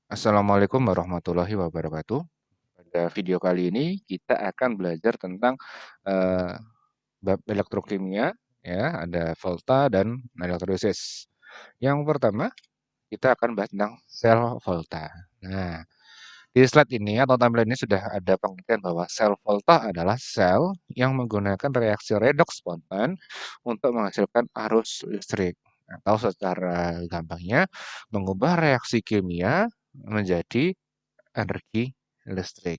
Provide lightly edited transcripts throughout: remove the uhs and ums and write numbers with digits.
Assalamualaikum warahmatullahi wabarakatuh. Pada video kali ini kita akan belajar tentang eh, bab elektrokimia, ya, ada volta dan elektrolisis. Yang pertama, kita akan bahas tentang sel volta. Nah, di slide ini atau tampilan ini sudah ada pengertian bahwa sel volta adalah sel yang menggunakan reaksi redoks spontan untuk menghasilkan arus listrik atau secara gampangnya mengubah reaksi kimia menjadi energi listrik.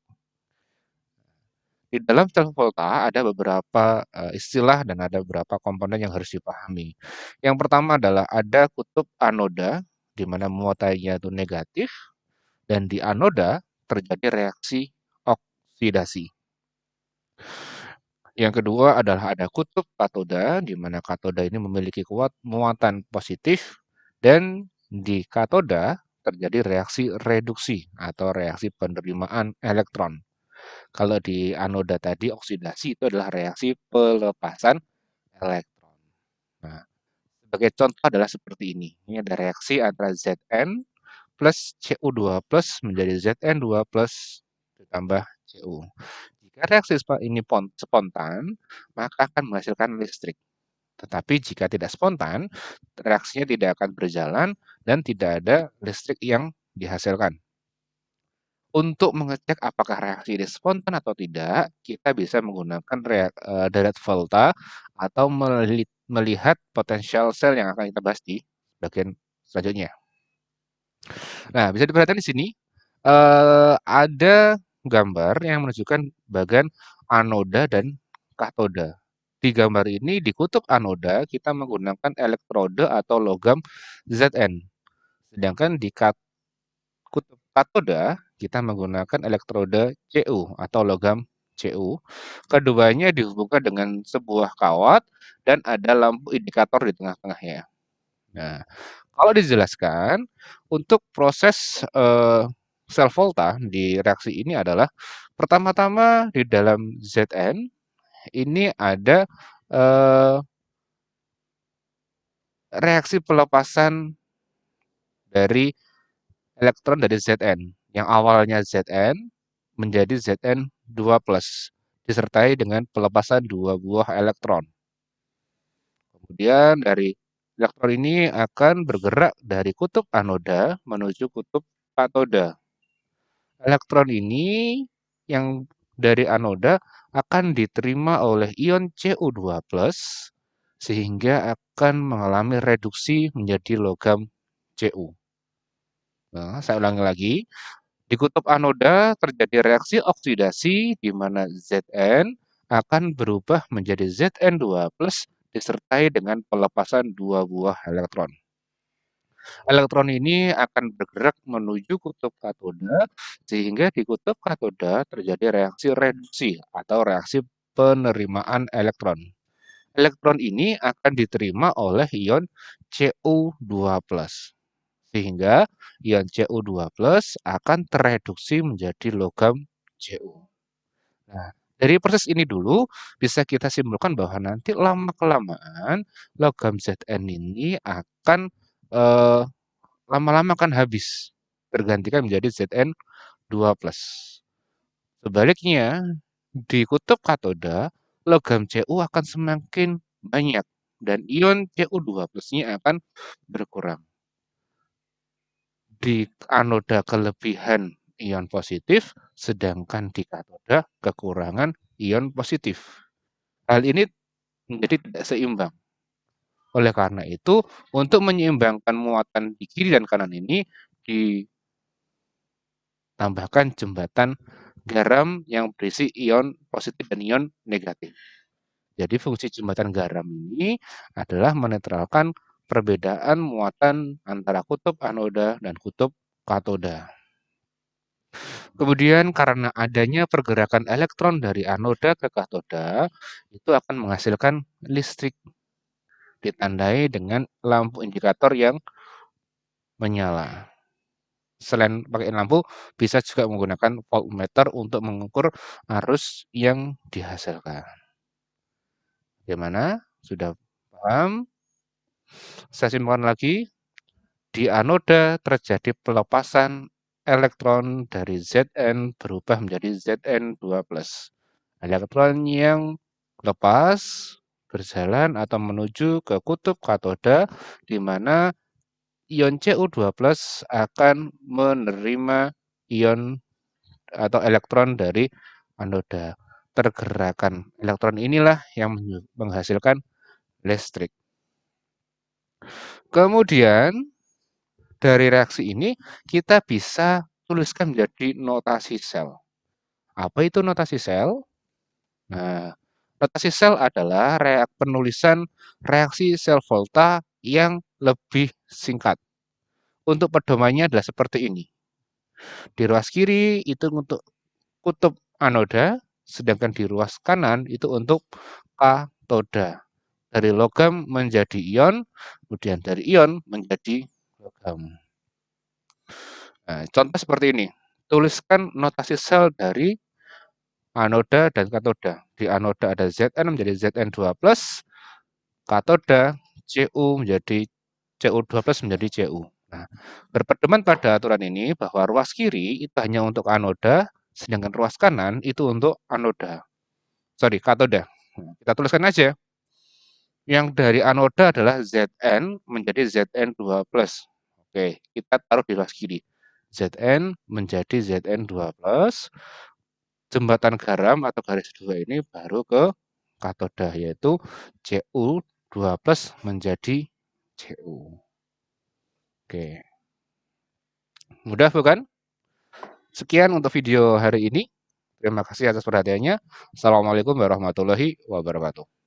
Di dalam sel volta ada beberapa istilah dan ada beberapa komponen yang harus dipahami. Yang pertama adalah ada kutub anoda, di mana muatannya itu negatif, dan di anoda terjadi reaksi oksidasi. Yang kedua adalah ada kutub katoda, di mana katoda ini memiliki muatan positif, dan di katoda terjadi reaksi reduksi atau reaksi penerimaan elektron. Kalau di anoda tadi oksidasi itu adalah reaksi pelepasan elektron. Nah, sebagai contoh adalah seperti ini. Ini ada reaksi antara Zn plus Cu2 plus menjadi Zn2 plus ditambah Cu. Jika reaksi ini spontan, maka akan menghasilkan listrik. Tetapi jika tidak spontan, reaksinya tidak akan berjalan dan tidak ada listrik yang dihasilkan. Untuk mengecek apakah reaksi ini spontan atau tidak, kita bisa menggunakan direct volta atau melihat potensial sel yang akan kita bahas di bagian selanjutnya. Nah, bisa diperhatikan di sini ada gambar yang menunjukkan bagian anoda dan katoda. Di gambar ini di kutub anoda kita menggunakan elektrode atau logam Zn. Sedangkan di kutub katoda kita menggunakan elektrode Cu atau logam Cu. Keduanya dihubungkan dengan sebuah kawat dan ada lampu indikator di tengah-tengahnya. Nah, kalau dijelaskan untuk proses sel volta di reaksi ini adalah pertama-tama di dalam Zn ini ada reaksi pelepasan dari elektron dari Zn yang awalnya Zn menjadi Zn2 plus disertai dengan pelepasan dua buah elektron. Kemudian dari elektron ini akan bergerak dari kutub anoda menuju kutub katoda. Elektron ini yang dari anoda akan diterima oleh ion Cu2+, sehingga akan mengalami reduksi menjadi logam Cu. Nah, saya ulangi lagi. Di kutub anoda terjadi reaksi oksidasi di mana Zn akan berubah menjadi Zn2+ disertai dengan pelepasan dua buah elektron. Elektron ini akan bergerak menuju kutub katoda, sehingga di kutub katoda terjadi reaksi reduksi atau reaksi penerimaan elektron. Elektron ini akan diterima oleh ion Cu2+, sehingga ion Cu2+ akan tereduksi menjadi logam Cu. Nah, dari proses ini dulu bisa kita simpulkan bahwa nanti lama-kelamaan logam Zn ini akan eh, lama-lama akan habis, tergantikan menjadi Zn2+. Sebaliknya, di kutub katoda, logam Cu akan semakin banyak dan ion Cu2+-nya akan berkurang. Di anoda kelebihan ion positif, sedangkan di katoda kekurangan ion positif. Hal ini menjadi tidak seimbang. Oleh karena itu, untuk menyeimbangkan muatan di kiri dan kanan ini, ditambahkan jembatan garam yang berisi ion positif dan ion negatif. Jadi fungsi jembatan garam ini adalah menetralkan perbedaan muatan antara kutub anoda dan kutub katoda. Kemudian karena adanya pergerakan elektron dari anoda ke katoda, itu akan menghasilkan listrik ditandai dengan lampu indikator yang menyala. Selain pakai lampu, bisa juga menggunakan voltmeter untuk mengukur arus yang dihasilkan. Bagaimana? Sudah paham? Saya simpulkan lagi, di anoda terjadi pelepasan elektron dari Zn berubah menjadi Zn2+. Elektron yang lepas berjalan atau menuju ke kutub katoda di mana ion Cu2+ akan menerima ion atau elektron dari anoda. Pergerakan elektron inilah yang menghasilkan listrik. Kemudian dari reaksi ini kita bisa tuliskan menjadi notasi sel. Apa itu notasi sel? Nah, notasi sel adalah penulisan reaksi sel Volta yang lebih singkat. Untuk pedomannya adalah seperti ini. Di ruas kiri itu untuk kutub anoda, sedangkan di ruas kanan itu untuk katoda. Dari logam menjadi ion, kemudian dari ion menjadi logam. Nah, contoh seperti ini. Tuliskan notasi sel dari anoda dan katoda. Di anoda ada Zn menjadi Zn2+, katoda Cu menjadi Cu2+ menjadi Cu. Nah, berpedoman pada aturan ini bahwa ruas kiri itu hanya untuk anoda, sedangkan ruas kanan itu untuk katoda. Nah, kita tuliskan aja. Yang dari anoda adalah Zn menjadi Zn2+. Oke, kita taruh di ruas kiri. Zn menjadi Zn2+, jembatan garam atau garis dua ini baru ke katoda, yaitu Cu2+ menjadi Cu. Oke, mudah bukan? Sekian untuk video hari ini. Terima kasih atas perhatiannya. Assalamualaikum warahmatullahi wabarakatuh.